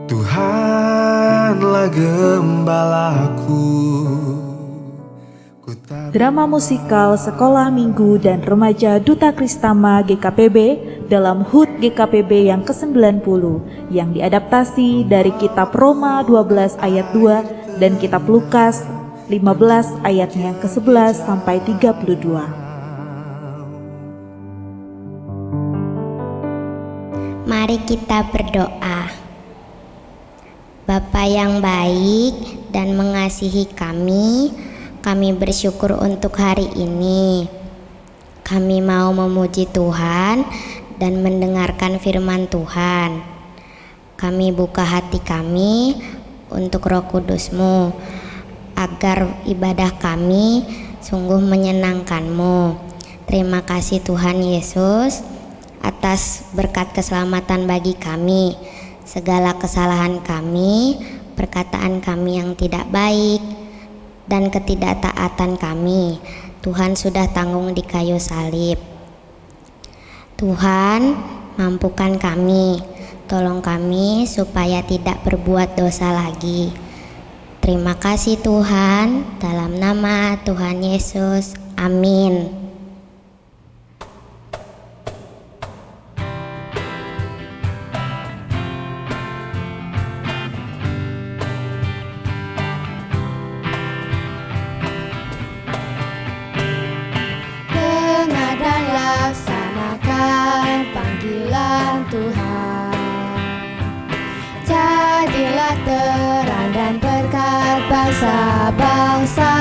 Tuhanlah gembalaku. Drama musikal Sekolah Minggu dan Remaja Duta Kristama GKPB dalam HUT GKPB yang ke-90 yang diadaptasi dari kitab Roma 12 ayat 2 dan kitab Lukas 15 ayatnya ke-11 sampai 32. Mari kita berdoa. Bapa yang baik dan mengasihi kami bersyukur untuk hari ini. Kami mau memuji Tuhan dan mendengarkan firman Tuhan. Kami buka hati kami untuk Roh Kudus-Mu, agar ibadah kami sungguh menyenangkan-Mu. Terima kasih Tuhan Yesus atas berkat keselamatan bagi kami. Segala kesalahan kami, perkataan kami yang tidak baik, dan ketidaktaatan kami, Tuhan sudah tanggung di kayu salib. Tuhan, mampukan kami, tolong kami supaya tidak berbuat dosa lagi. Terima kasih Tuhan, dalam nama Tuhan Yesus, amin. Laksanakan panggilan Tuhan. Jadilah terang dan berkat bangsa-bangsa,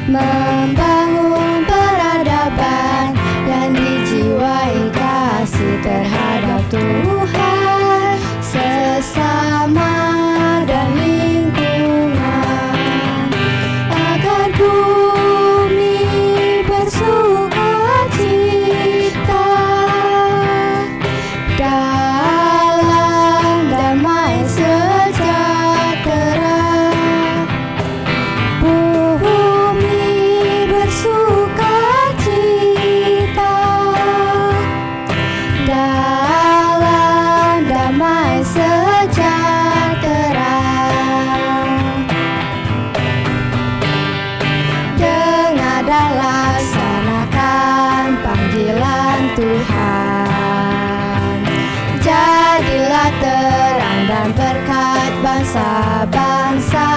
membangun peradaban yang dijiwai kasih terhadap Tuhan, sesama dan lingkungan, agar bumi bersukacita dalam damai sejahtera. Bumi bersukacita dalam damai sejahtera. Dengar dan laksanakan panggilan Tuhan. Jadilah terang dan berkat bangsa-bangsa,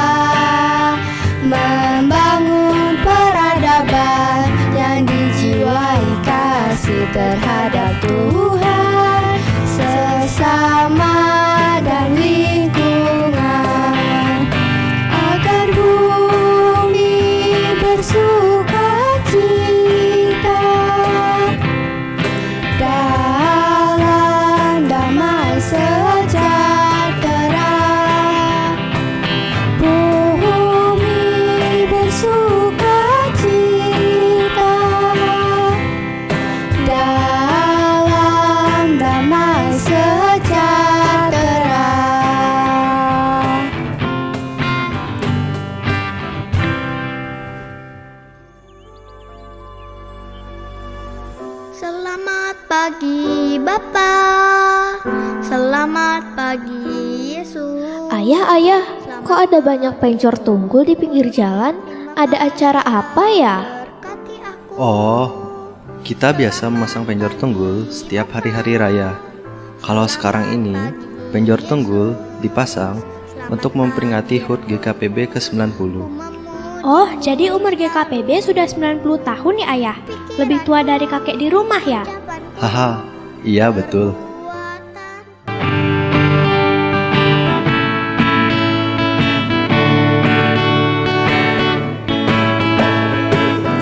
membangun peradaban yang dijiwai kasih terhadap Tuhan, sesama dan lingkungan, agar bumi bersukacita dalam damai sejahtera. Bumi bersukacita dalam damai sejahtera. Selamat pagi Bapa, selamat pagi Yesus. Ayah, kok ada banyak pencor tunggul di pinggir jalan? Ada acara apa ya? Berkati aku. Oh, kita biasa memasang penjor tunggul setiap hari-hari raya. Kalau sekarang ini, penjor tunggul dipasang untuk memperingati HUT GKPB ke-90. Oh, jadi umur GKPB sudah 90 tahun ya ayah? Lebih tua dari kakek di rumah ya? Haha, iya betul.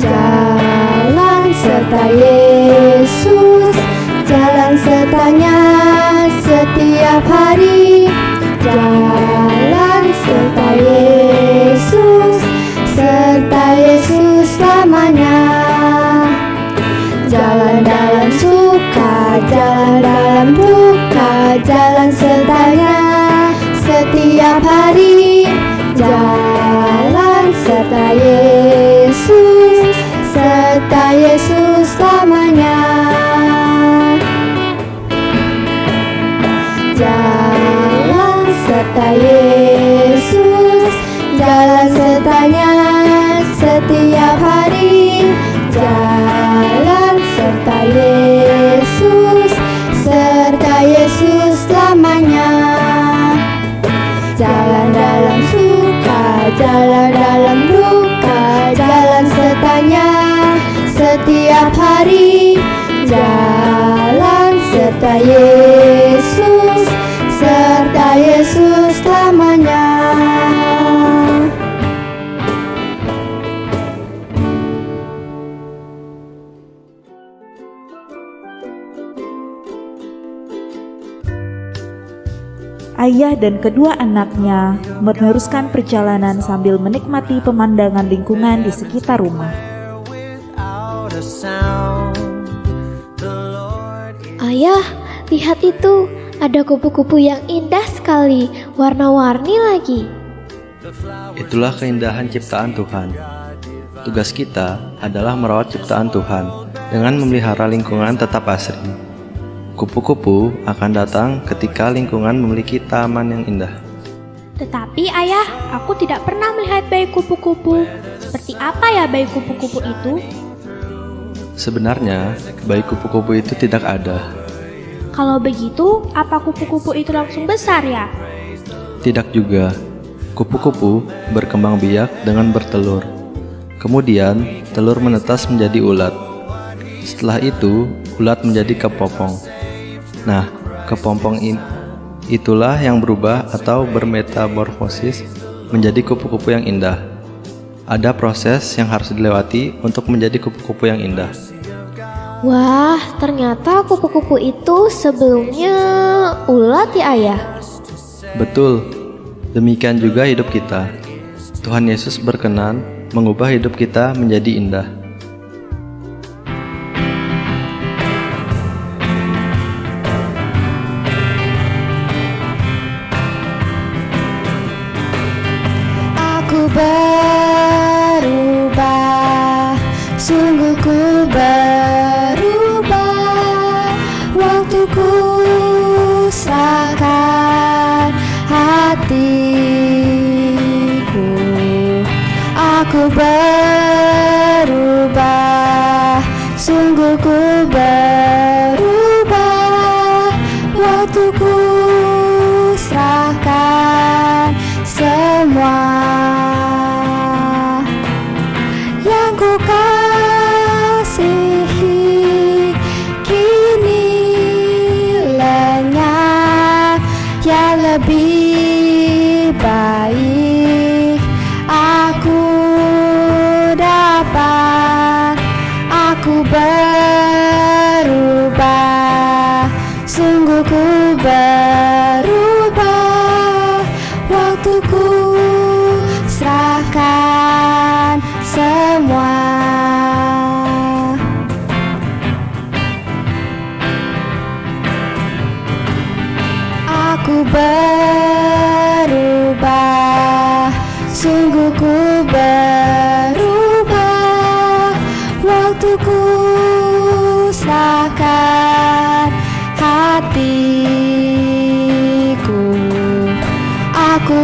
Jalan serta Yesus, jalan sertanya setiap hari. Jalan serta Yesus, serta Yesus selamanya. Jalan dalam suka, jalan dalam duka, jalan sertanya setiap hari. Jalan serta Yesus, serta Yesus selamanya. Jalan setiap hari. Jalan serta Yesus selamanya. Jalan dalam suka, jalan dalam duka, jalan sertanya setiap hari. Jalan serta Yesus selamanya. Ayah dan kedua anaknya meneruskan perjalanan sambil menikmati pemandangan lingkungan di sekitar rumah. Ayah, lihat itu, ada kupu-kupu yang indah sekali, warna-warni lagi. Itulah keindahan ciptaan Tuhan. Tugas kita adalah merawat ciptaan Tuhan dengan memelihara lingkungan tetap asri. Kupu-kupu akan datang ketika lingkungan memiliki taman yang indah. Tetapi ayah, aku tidak pernah melihat bayi kupu-kupu. Seperti apa ya bayi kupu-kupu itu? Sebenarnya, bayi kupu-kupu itu tidak ada. Kalau begitu, apa kupu-kupu itu langsung besar ya? Tidak juga. Kupu-kupu berkembang biak dengan bertelur. Kemudian, telur menetas menjadi ulat. Setelah itu, ulat menjadi kepompong. Nah, kepompong itulah yang berubah atau bermetamorfosis menjadi kupu-kupu yang indah. Ada proses yang harus dilewati untuk menjadi kupu-kupu yang indah. Wah, ternyata kupu-kupu itu sebelumnya ulat ya ayah? Betul, demikian juga hidup kita. Tuhan Yesus berkenan mengubah hidup kita menjadi indah. Ku berubah, sungguh ku berubah. Waktuku serahkan hatiku. Aku berubah, sungguh ku berubah. Waktuku serahkan semua. Lebih baik aku dapat, aku berubah, sungguh ku berubah. Waktuku serahkan semua. Aku berubah, sungguh ku berubah. Waktuku serahkan hatiku. Aku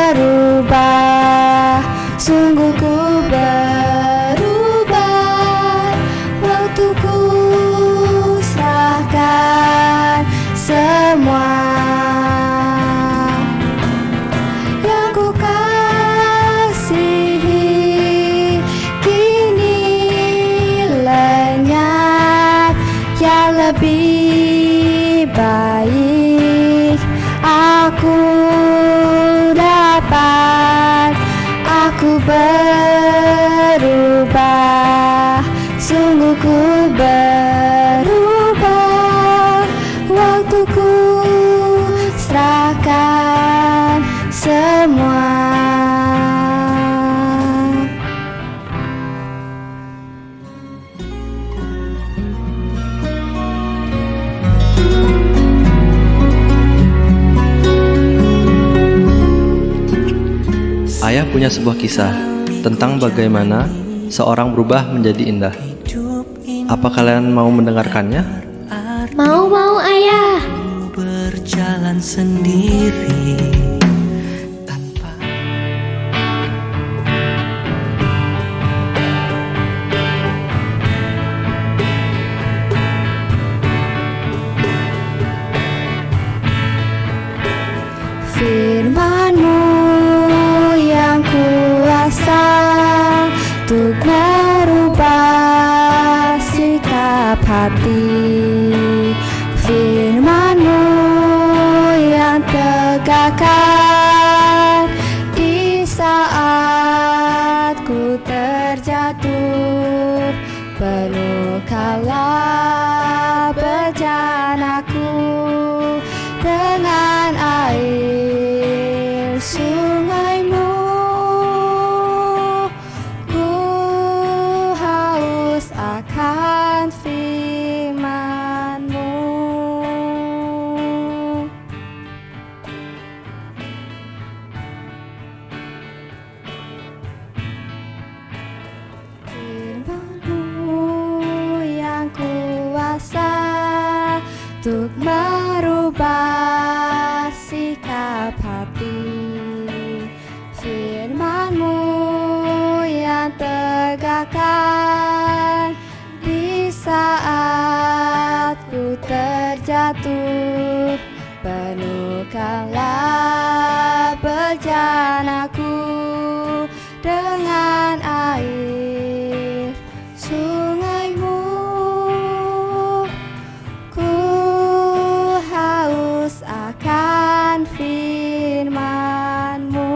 berubah, sungguh ku berubah. Waktuku serahkan semua. Yang ku kasihi kini lenyap. Yang lebih baik aku dapat, aku berubah, sungguh ku berubah. Waktuku serahkan semua. Ayah punya sebuah kisah tentang bagaimana seorang berubah menjadi indah. Apa kalian mau mendengarkannya? Mau ayah. Berjalan sendiri tanpa Firman-Mu yang kuasa untuk merubah sikap hati. Firman-Mu yang tegakkan di saat ku terjatuh. Penuhkanlah bejanaku dengan air sungai-Mu. Ku haus akan firman-Mu. Firman-Mu yang kuasa untuk merubah sikap hati. Firman-Mu yang tegakkan di saat ku terjatuh. Penuhkanlah bejanaku dengan air sungai-Mu. Ku haus akan firman-Mu.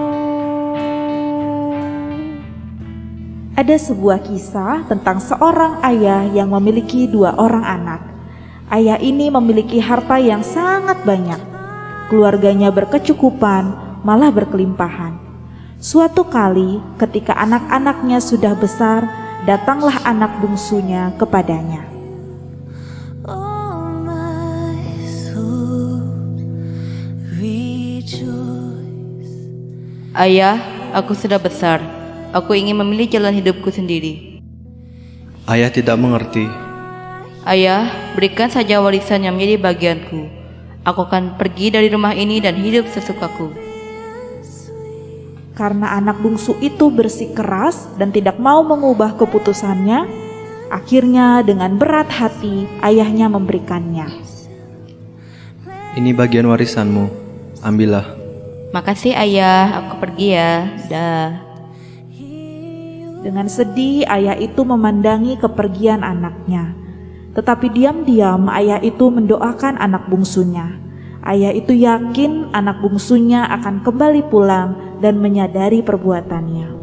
Ada sebuah kisah tentang seorang ayah yang memiliki 2 orang anak. Ayah ini memiliki harta yang sangat banyak. Keluarganya berkecukupan, malah berkelimpahan. Suatu kali ketika anak-anaknya sudah besar, datanglah anak bungsunya kepadanya. Oh my soul, rejoice. Ayah, aku sudah besar. Aku ingin memilih jalan hidupku sendiri. Ayah tidak mengerti. Ayah, berikan saja warisan yang menjadi bagianku. Aku akan pergi dari rumah ini dan hidup sesukaku. Karena anak bungsu itu bersikeras dan tidak mau mengubah keputusannya, akhirnya dengan berat hati ayahnya memberikannya. Ini bagian warisanmu, ambillah. Makasih ayah, aku pergi ya. Dah. Dengan sedih ayah itu memandangi kepergian anaknya. Tetapi diam-diam ayah itu mendoakan anak bungsunya. Ayah itu yakin anak bungsunya akan kembali pulang dan menyadari perbuatannya.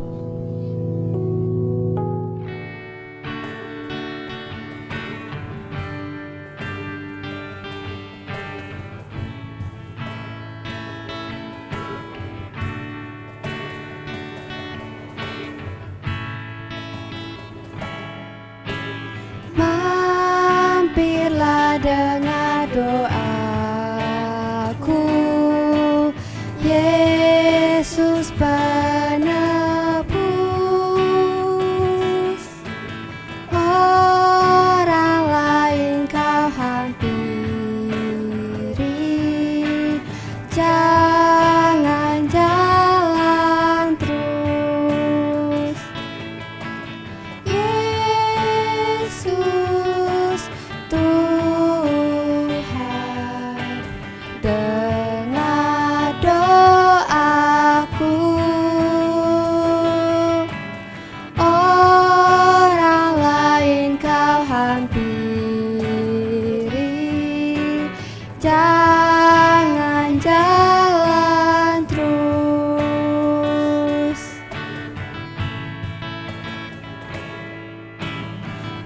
Mampirlah dengar doaku, Yesus penebus. Orang lain kau hampiri, jangan jalan terus. Yesus Tuhan, dengar doaku. Orang lain kau hampiri, jangan jalan terus.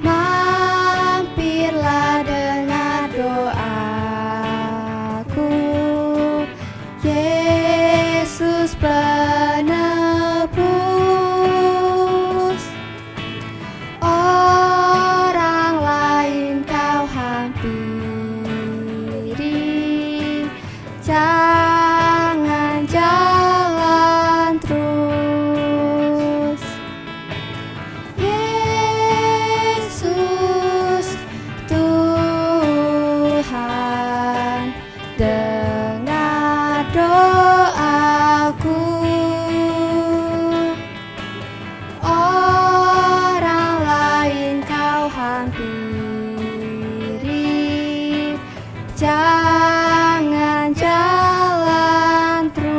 Mampirlah dengar doaku, Yesus penebus. Orang lain kau hampiri, jangan jalan terus. Yesus Tuhan, dengar doaku. Orang lain kau hampiri, jangan jalan terus.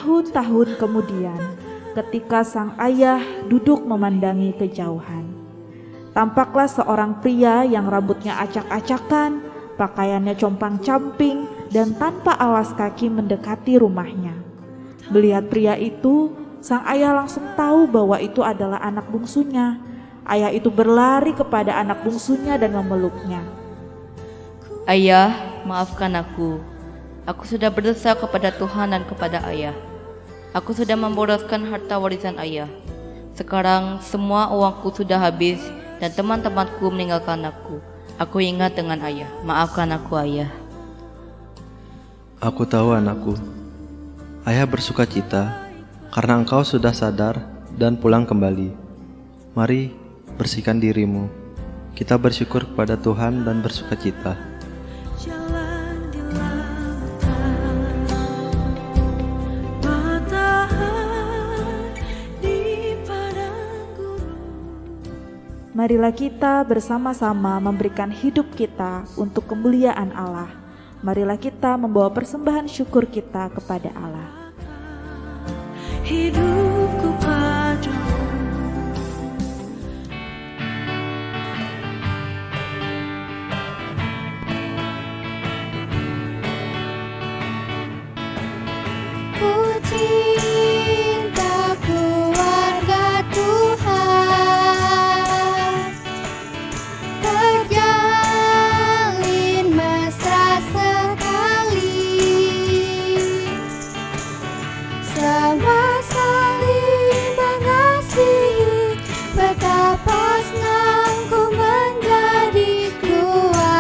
Bertahun-tahun kemudian, ketika sang ayah duduk memandangi kejauhan, tampaklah seorang pria yang rambutnya acak-acakan, pakaiannya compang-camping, dan tanpa alas kaki mendekati rumahnya. Melihat pria itu, sang ayah langsung tahu bahwa itu adalah anak bungsunya. Ayah itu berlari kepada anak bungsunya dan memeluknya. Ayah, maafkan aku. Aku sudah berdosa kepada Tuhan dan kepada ayah. Aku sudah memboroskan harta warisan ayah. Sekarang semua uangku sudah habis dan teman-temanku meninggalkan aku. Aku ingat dengan ayah. Maafkan aku, ayah. Aku tahu anakku. Ayah bersuka cita karena engkau sudah sadar dan pulang kembali. Mari bersihkan dirimu. Kita bersyukur kepada Tuhan dan bersuka cita. Jalan di lautan, matahari di padang gurun. Marilah kita bersama-sama memberikan hidup kita untuk kemuliaan Allah. Marilah kita membawa persembahan syukur kita kepada Allah. Hidupku padamu. Ku cinta keluarga Tuhan, terjalin mesra sekali, sama saling mengasihi. Betapa senang ku menjadi keluarganya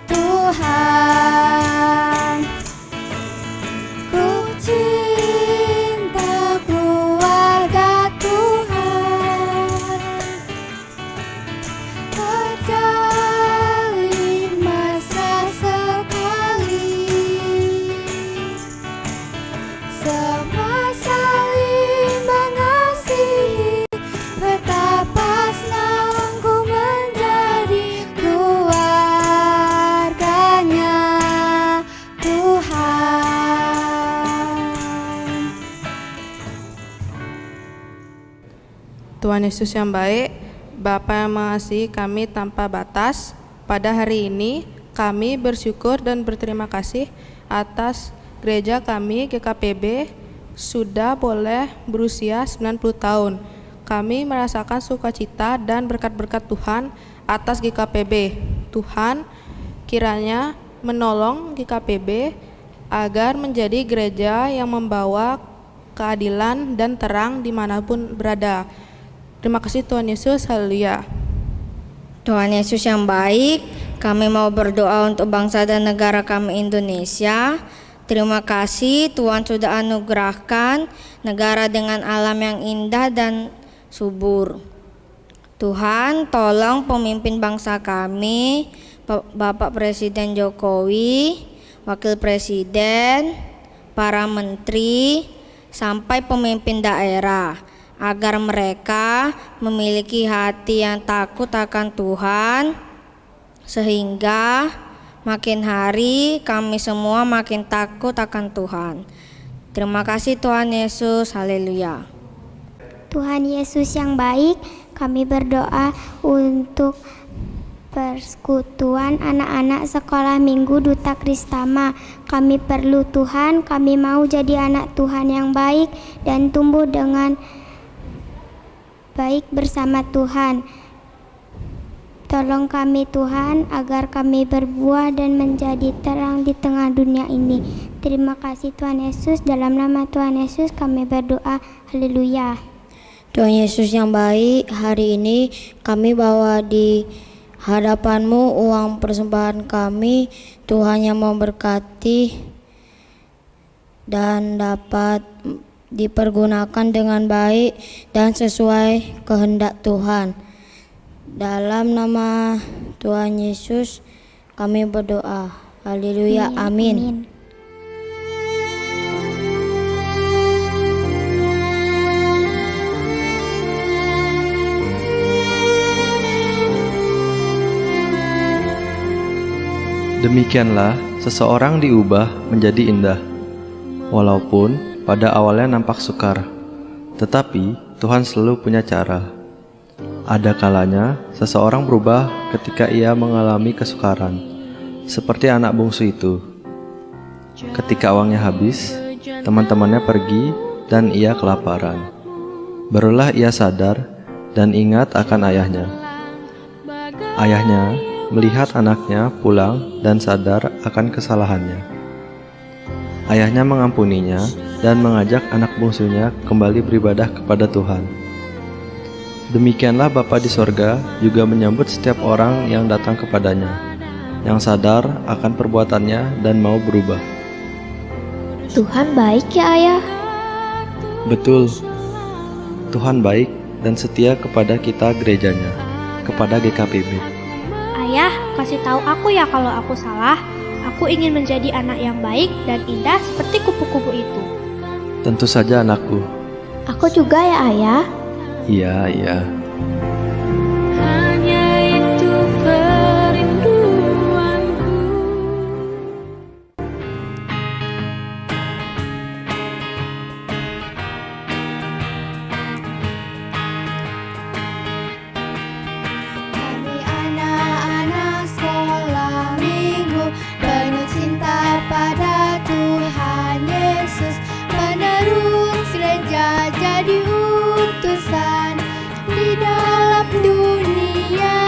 Tuhan. Ku cinta keluarga Tuhan, terjalin mesra sekali, sama saling mengasihi. Betapa senang ku menjadi keluarganya Tuhan. Tuhan Yesus yang baik, Bapa yang mengasihi kami tanpa batas, pada hari ini kami bersyukur dan berterima kasih atas gereja kami GKPB sudah boleh berusia 90 tahun. Kami merasakan sukacita dan berkat-berkat Tuhan atas GKPB. Tuhan kiranya menolong GKPB agar menjadi gereja yang membawa keadilan dan terang dimanapun berada. Terima kasih Tuhan Yesus, haleluya. Tuhan Yesus yang baik, kami mau berdoa untuk bangsa dan negara kami Indonesia. Terima kasih Tuhan sudah anugerahkan negara dengan alam yang indah dan subur. Tuhan tolong pemimpin bangsa kami, Bapak Presiden Jokowi, Wakil Presiden, para menteri, sampai pemimpin daerah, agar mereka memiliki hati yang takut akan Tuhan, sehingga makin hari kami semua makin takut akan Tuhan. Terima kasih Tuhan Yesus, haleluya. Tuhan Yesus yang baik, kami berdoa untuk persekutuan anak-anak sekolah minggu Duta Kristama. Kami perlu Tuhan, kami mau jadi anak Tuhan yang baik dan tumbuh dengan baik bersama Tuhan. Tolong kami Tuhan agar kami berbuah dan menjadi terang di tengah dunia ini. Terima kasih Tuhan Yesus, dalam nama Tuhan Yesus kami berdoa, haleluya. Tuhan Yesus yang baik, hari ini kami bawa di hadapan-Mu uang persembahan kami. Tuhan yang memberkati dan dapat dipergunakan dengan baik dan sesuai kehendak Tuhan. Dalam nama Tuhan Yesus kami berdoa. Haleluya, amin. Demikianlah seseorang diubah menjadi indah. Walaupun pada awalnya nampak sukar, tetapi Tuhan selalu punya cara. Ada kalanya seseorang berubah ketika ia mengalami kesukaran, seperti anak bungsu itu. Ketika uangnya habis, teman-temannya pergi dan ia kelaparan. Barulah ia sadar dan ingat akan ayahnya. Ayahnya melihat anaknya pulang dan sadar akan kesalahannya. Ayahnya mengampuninya dan mengajak anak bungsunya kembali beribadah kepada Tuhan. Demikianlah Bapa di sorga juga menyambut setiap orang yang datang kepadanya, yang sadar akan perbuatannya dan mau berubah. Tuhan baik ya Ayah. Betul, Tuhan baik dan setia kepada kita gerejanya, kepada GKPB. Ayah, kasih tahu aku ya kalau aku salah. Aku ingin menjadi anak yang baik dan indah seperti kupu-kupu itu. Tentu saja anakku. Aku juga ya Ayah. Iya. Hanya itu perinduanku. Kami anak-anak sekolah minggu, penuh cinta pada Tuhan Yesus, penerus gereja jadi utusan di dalam dunia.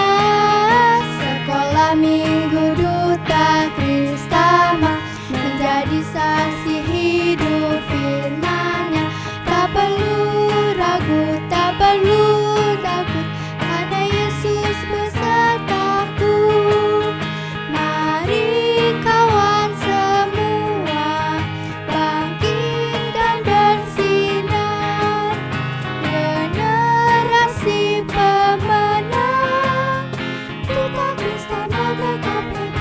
Sekolah minggu Duta Kristama menjadi saksi hidup firman-Nya. Tak perlu ragu, tak perlu takut, karena Yesus besertaku. Mari kawan semua, bangkit dan bersinar, generasi pemenang, Duta Kristama GKPB.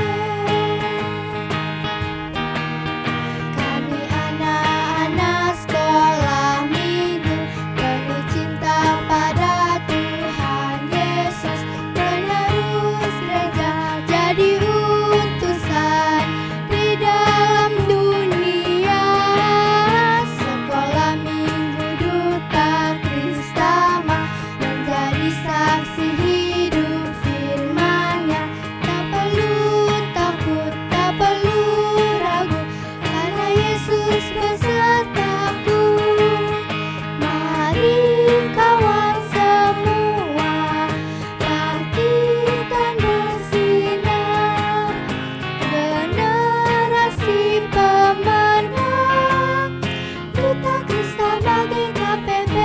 Kami anak-anak sekolah minggu, penuh cinta pada Tuhan Yesus, penerus gereja jadi utusan di dalam dunia. Sekolah minggu Duta Kristama menjadi saksi hidup firman-Nya. Tak perlu takut, tak perlu ragu, karena Yesus besertaku. Mari kawan semua, bangkit dan bersinar, generasi pemenang, Duta Kristama GKPB.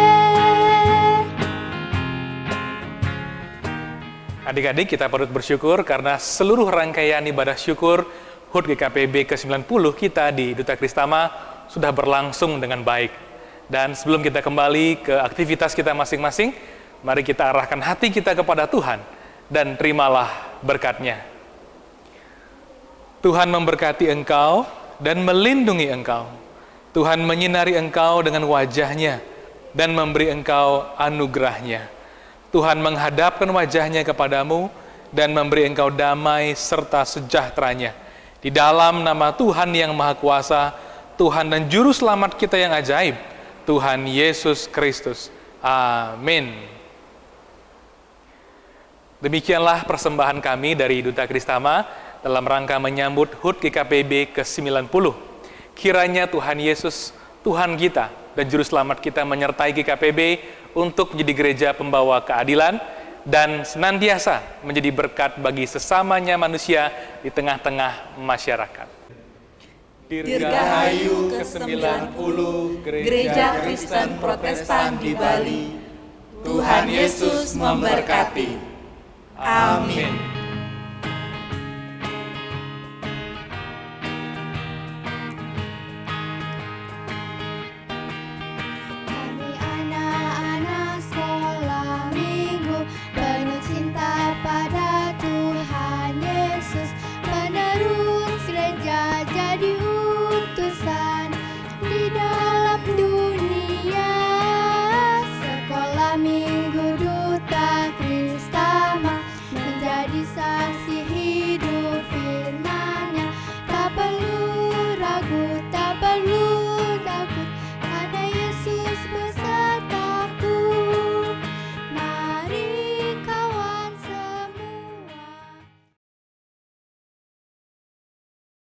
Adik-adik, kita patut bersyukur karena seluruh rangkaian ibadah syukur HUT GKPB ke-90 kita di Duta Kristama sudah berlangsung dengan baik. Dan sebelum kita kembali ke aktivitas kita masing-masing, mari kita arahkan hati kita kepada Tuhan dan terimalah berkat-Nya. Tuhan memberkati engkau dan melindungi engkau. Tuhan menyinari engkau dengan wajah-Nya dan memberi engkau anugerah-Nya. Tuhan menghadapkan wajah-Nya kepadamu dan memberi engkau damai serta sejahtera-Nya. Di dalam nama Tuhan yang Maha Kuasa, Tuhan dan Juru Selamat kita yang ajaib, Tuhan Yesus Kristus. Amin. Demikianlah persembahan kami dari Duta Kristama dalam rangka menyambut HUT GKPB ke-90. Kiranya Tuhan Yesus, Tuhan kita dan Juru Selamat kita menyertai GKPB untuk menjadi gereja pembawa keadilan dan senantiasa menjadi berkat bagi sesamanya manusia di tengah-tengah masyarakat. Dirgahayu ke-90 Gereja Kristen Protestan di Bali. Tuhan Yesus memberkati. Amin.